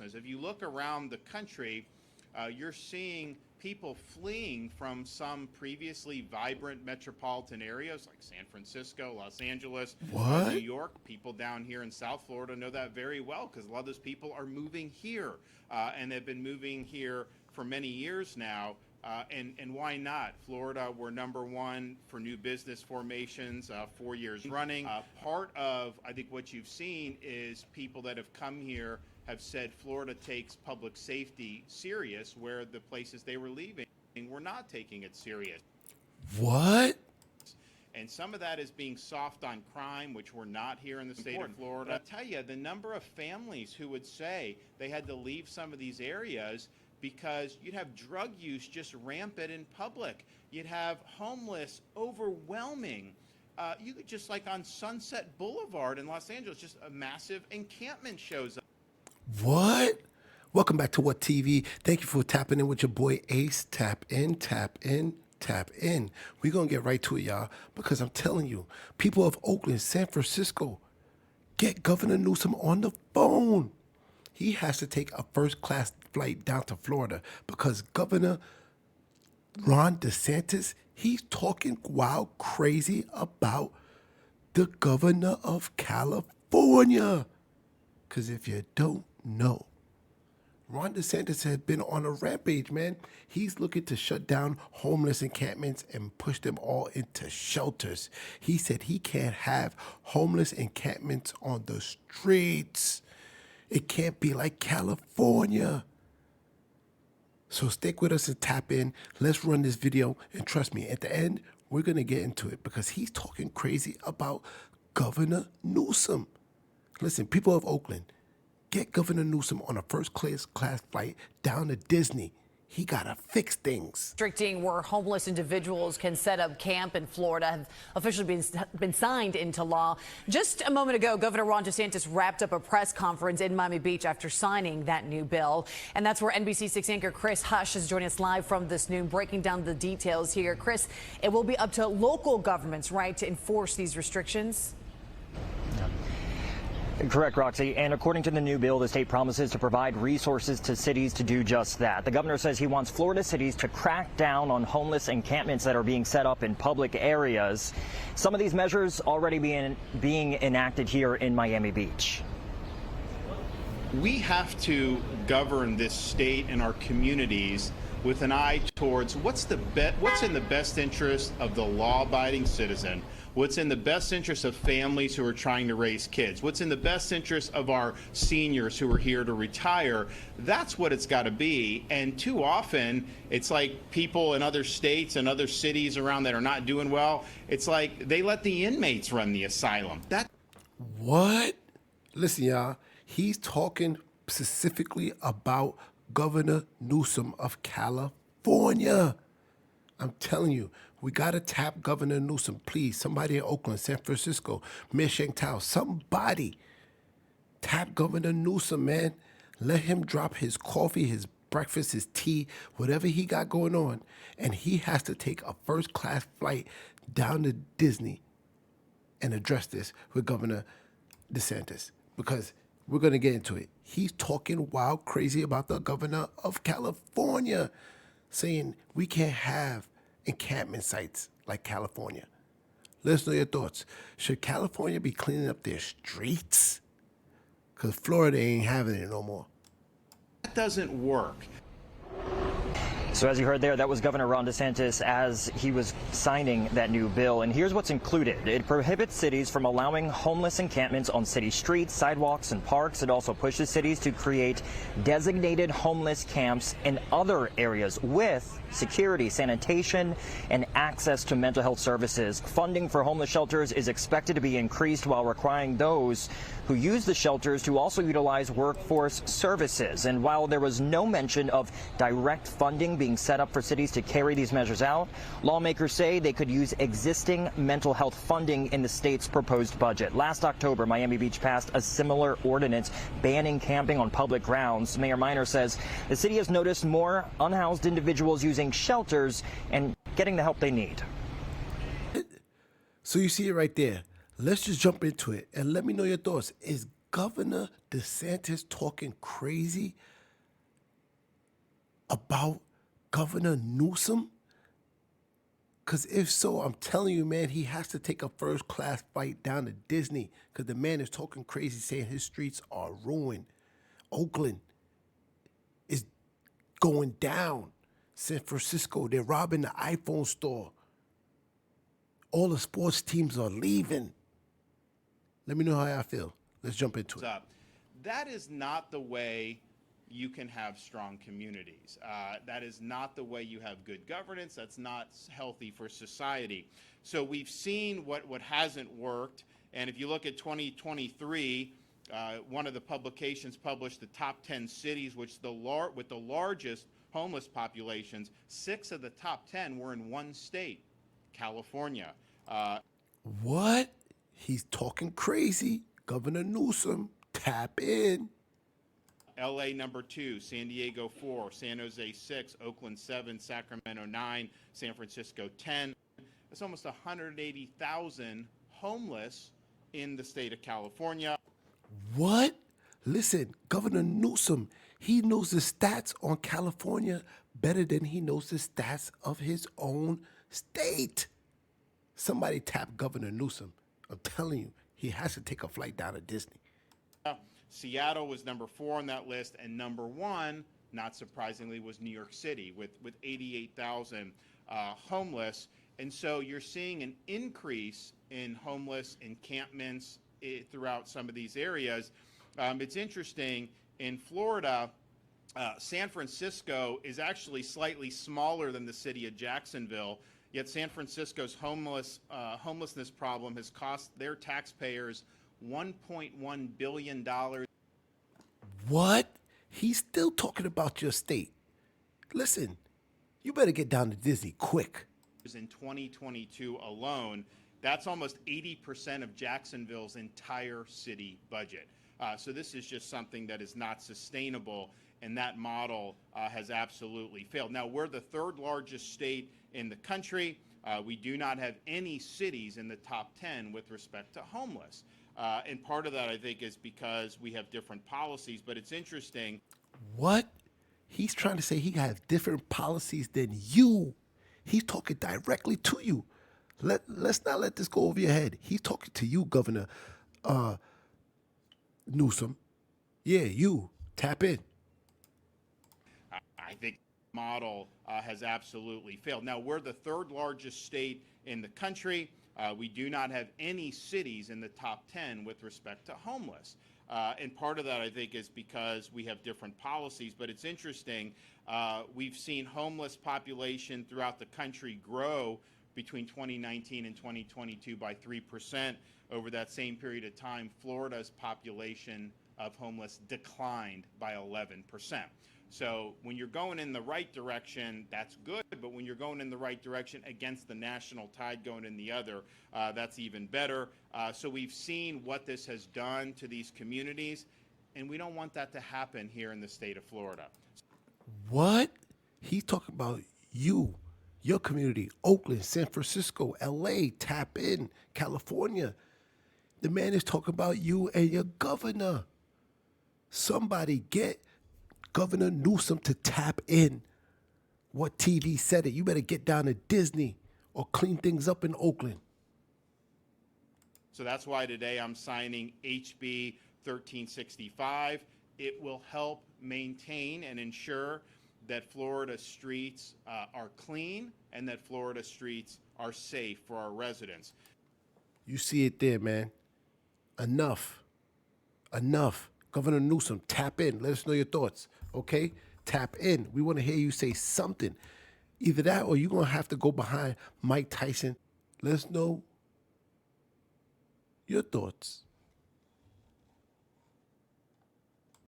homelessness. If you look around the country, you're seeing people fleeing from some previously vibrant metropolitan areas like San Francisco, Los Angeles, New York. People down here in South Florida know that very well because a lot of those people are moving here, and they've been moving here for many years now. And why not? Florida, we're #1 for new business formations 4 years running. Part of, I think, what you've seen is people that have come here have said Florida takes public safety serious, where the places they were leaving were not taking it serious. What? And some of that is being soft on crime, which we're not here in the state of Florida. I'll tell you, the number of families who would say they had to leave some of these areas because you'd have drug use just rampant in public. You'd have homeless overwhelming. You could just, like on Sunset Boulevard in Los Angeles, just a massive encampment shows up. What? Welcome back to What TV. Thank you for tapping in with your boy Ace. Tap in, tap in, tap in. We're going to get right to it, y'all, because I'm telling you, people of Oakland, San Francisco, get Governor Newsom on the phone. He has to take a first-class flight down to Florida because Governor Ron DeSantis, he's talking wild crazy about the governor of California. Because if you don't know, Ron DeSantis has been on a rampage, man. He's looking to shut down homeless encampments and push them all into shelters. He said he can't have homeless encampments on the streets. It can't be like California. So stick with us and tap in. Let's run this video. And trust me, at the end, we're going to get into it because he's talking crazy about Governor Newsom. Listen, people of Oakland, get Governor Newsom on a first-class flight down to Disney. He got to fix things. Restricting where homeless individuals can set up camp in Florida have officially been signed into law. Just a moment ago, Governor Ron DeSantis wrapped up a press conference in Miami Beach after signing that new bill. And that's where NBC6 anchor Chris Hush is joining us live from this noon, breaking down the details here. Chris, it will be up to local governments, right, to enforce these restrictions? Correct, Roxy. And according to the new bill, the state promises to provide resources to cities to do just that. The governor says he wants Florida cities to crack down on homeless encampments that are being set up in public areas. Some of these measures already being enacted here in Miami Beach. We have to govern this state and our communities with an eye towards what's in the best interest of the law-abiding citizen, what's in the best interest of families who are trying to raise kids, what's in the best interest of our seniors who are here to retire. That's what it's got to be. And too often, it's like people in other states and other cities around that are not doing well, it's like they let the inmates run the asylum. What? Listen, y'all, he's talking specifically about Governor Newsom of California. I'm telling you, we got to tap Governor Newsom, please. Somebody in Oakland, San Francisco, Tao, somebody tap Governor Newsom, man. Let him drop his coffee, his breakfast, his tea, whatever he got going on. And he has to take a first-class flight down to Disney and address this with Governor DeSantis because we're going to get into it. He's talking wild crazy about the governor of California, saying we can't have encampment sites like California. Let us know your thoughts. Should California be cleaning up their streets? Because Florida ain't having it no more. That doesn't work. So as you heard there, that was Governor Ron DeSantis as he was signing that new bill. And here's what's included. It prohibits cities from allowing homeless encampments on city streets, sidewalks, and parks. It also pushes cities to create designated homeless camps in other areas with security, sanitation, and access to mental health services. Funding for homeless shelters is expected to be increased while requiring those who use the shelters to also utilize workforce services. And while there was no mention of direct funding being set up for cities to carry these measures out, lawmakers say they could use existing mental health funding in the state's proposed budget. Last October, Miami Beach passed a similar ordinance banning camping on public grounds. Mayor Minor says the city has noticed more unhoused individuals using shelters and getting the help they need. So you see it right there. Let's just jump into it and let me know your thoughts. Is Governor DeSantis talking crazy about Governor Newsom? Because if so, I'm telling you, man, he has to take a first-class flight down to Disney because the man is talking crazy, saying his streets are ruined. Oakland is going down. San Francisco, they're robbing the iPhone store. All the sports teams are leaving. Let me know how I feel. Let's jump into it. That is not the way you can have strong communities. That is not the way you have good governance. That's not healthy for society. So we've seen what hasn't worked. And if you look at 2023, one of the publications published the top 10 cities with the largest homeless populations. 6 of the top 10 were in one state, California. What? He's talking crazy. Governor Newsom, tap in. LA number 2, San Diego 4, San Jose 6, Oakland 7, Sacramento 9, San Francisco 10. That's almost 180,000 homeless in the state of California. What? Listen, Governor Newsom, he knows the stats on California better than he knows the stats of his own state. Somebody tap Governor Newsom. I'm telling you, he has to take a flight down to Disney. Seattle was number 4 on that list, and number 1, not surprisingly, was New York City with 88,000 homeless. And so you're seeing an increase in homeless encampments throughout some of these areas. It's interesting, in Florida, San Francisco is actually slightly smaller than the city of Jacksonville, yet San Francisco's homelessness problem has cost their taxpayers $1.1 billion. What? He's still talking about your state. Listen, you better get down to Disney quick. In 2022 alone, that's almost 80% of Jacksonville's entire city budget. So this is just something that is not sustainable, and that model has absolutely failed. Now, we're the 3rd largest state in the country. We do not have any cities in the top 10 with respect to homeless. And part of that, I think, is because we have different policies. But it's interesting. What? He's trying to say he has different policies than you. He's talking directly to you. Let's not let this go over your head. He's talking to you, Governor Newsom. Yeah, you. Tap in. I think the model has absolutely failed. Now, we're the 3rd largest state in the country. We do not have any cities in the top 10 with respect to homeless. And part of that, I think, is because we have different policies. But it's interesting. We've seen homeless population throughout the country grow between 2019 and 2022 by 3%. Over that same period of time, Florida's population of homeless declined by 11%. So when you're going in the right direction, that's good. But when you're going in the right direction against the national tide going in the other, that's even better. So we've seen what this has done to these communities, and we don't want that to happen here in the state of Florida. What? He's talking about you, your community, Oakland, San Francisco, LA, tap in, California. The man is talking about you and your governor. Somebody get Governor Newsom to tap in. What TV said it? You better get down to Disney or clean things up in Oakland. So that's why today I'm signing HB 1365. It will help maintain and ensure that Florida streets are clean and that Florida streets are safe for our residents. You see it there, man. Enough. Enough. Governor Newsom, tap in. Let us know your thoughts, okay? Tap in. We want to hear you say something. Either that or you're going to have to go behind Mike Tyson. Let us know your thoughts.